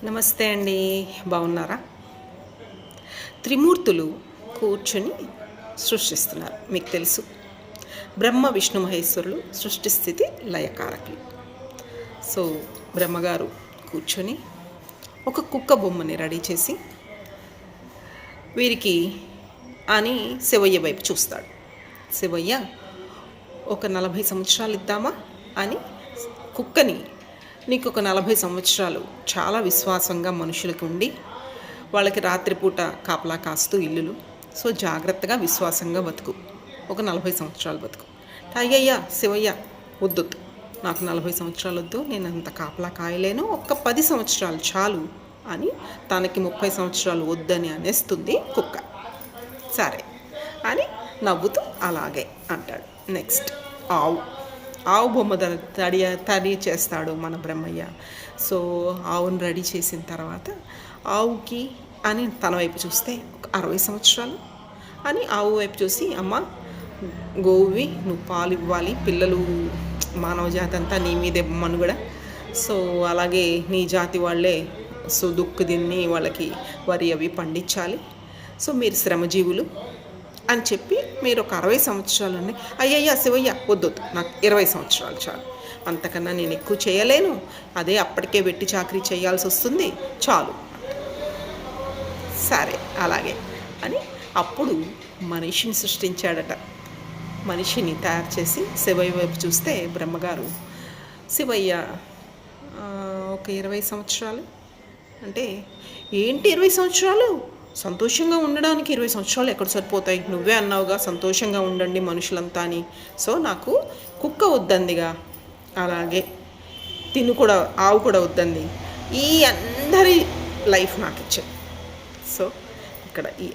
నమస్తే అండి, బాగున్నారా? త్రిమూర్తులు కూర్చుని సృష్టిస్తున్నారు. మీకు తెలుసు, బ్రహ్మ విష్ణు మహేశ్వరులు సృష్టి స్థితి లయకారకులు. సో బ్రహ్మగారు కూర్చొని ఒక కుక్క బొమ్మని రెడీ చేసి వీరికి అని శివయ్య వైపు చూస్తాడు. శివయ్య ఒక 40 సంవత్సరాలు ఇద్దామా అని కుక్కని, నీకు ఒక 40 సంవత్సరాలు చాలా విశ్వాసంగా మనుషులకు ఉండి వాళ్ళకి రాత్రిపూట కాపలా కాస్తూ ఇల్లులు, సో జాగ్రత్తగా విశ్వాసంగా బతుకు, ఒక 40 సంవత్సరాలు బతుకు. అయ్యయ్యా శివయ్య వద్దొద్దు, నాకు 40 సంవత్సరాలు వద్దు, నేను అంత కాపలా కాయలేను, ఒక్క 10 సంవత్సరాలు చాలు అని తనకి 30 సంవత్సరాలు వద్దని అనేస్తుంది కుక్క. సరే అని నవ్వుతూ అలాగే అంటాడు. నెక్స్ట్ ఆవు బొమ్మ తడి చేస్తాడు మన బ్రహ్మయ్య. సో ఆవును రెడీ చేసిన తర్వాత ఆవుకి అని తన వైపు చూస్తే ఒక 60 సంవత్సరాలు అని ఆవు వైపు చూసి, అమ్మ గోవువి, నువ్వు పాలు ఇవ్వాలి, పిల్లలు మానవ జాతి అంతా నీ మీదే మనుగడ, సో అలాగే నీ జాతి వాళ్ళే సో దుక్కు తిని వాళ్ళకి వరి అవి పండించాలి, సో మీరు శ్రమజీవులు అని చెప్పి మీరు ఒక 60 సంవత్సరాలు. అయ్యయ్యా శివయ్య వద్దొద్దు, నాకు 20 సంవత్సరాలు చాలు, అంతకన్నా నేను ఎక్కువ చేయలేను, అదే అప్పటికే వెట్టి చాకరీ చేయాల్సి వస్తుంది, చాలు. సరే అలాగే అని అప్పుడు మనిషిని సృష్టించాడట. మనిషిని తయారు చేసి శివయ్య వైపు చూస్తే బ్రహ్మగారు, శివయ్య ఒక 20 సంవత్సరాలు అంటే, ఏంటి 20 సంవత్సరాలు? సంతోషంగా ఉండడానికి 20 సంవత్సరాలు ఎక్కడ సరిపోతాయి? నువ్వే అన్నావుగా సంతోషంగా ఉండండి మనుషులంతా అని. సో నాకు కుక్క వద్దందిగా, అలాగే తిను కూడా, ఆవు కూడా వద్దంది, ఈ అందరి లైఫ్ నాకు ఇచ్చాయి. సో ఇక్కడ ఈ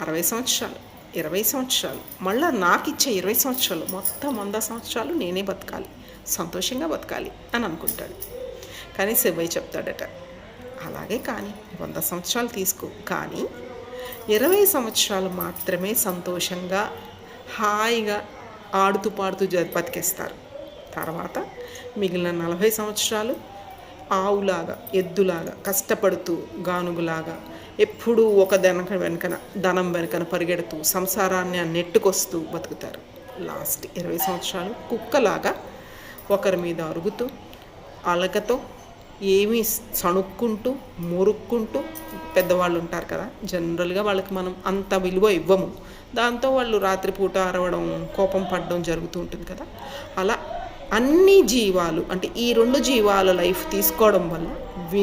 60 సంవత్సరాలు, 20 సంవత్సరాలు, మళ్ళీ నాకు ఇచ్చే 20 సంవత్సరాలు, మొత్తం 100 సంవత్సరాలు నేనే బతకాలి, సంతోషంగా బతకాలి అని అనుకుంటాడు. కానీ శివయ్య చెప్తాడట, అలాగే కానీ 100 సంవత్సరాలు తీసుకో, కానీ 20 సంవత్సరాలు మాత్రమే సంతోషంగా హాయిగా ఆడుతూ పాడుతూ బతికేస్తారు. తర్వాత మిగిలిన 40 సంవత్సరాలు ఆవులాగా, ఎద్దులాగా, కష్టపడుతూ గానుగులాగా ఎప్పుడూ ఒక ధనం వెనకన పరిగెడుతూ సంసారాన్ని నెట్టుకొస్తూ బతుకుతారు. లాస్ట్ 20 సంవత్సరాలు కుక్కలాగా ఒకరి మీద అరుగుతూ అలకతో ఏమీ సణుక్కుంటూ మురుక్కుంటూ, పెద్దవాళ్ళు ఉంటారు కదా, జనరల్గా వాళ్ళకి మనం అంత విలువ ఇవ్వము, దాంతో వాళ్ళు రాత్రిపూట అరవడం, కోపం పడడం జరుగుతూ ఉంటుంది కదా. అలా అన్ని జీవాలు అంటే ఈ 2 జీవాల లైఫ్ తీసుకోవడం వల్ల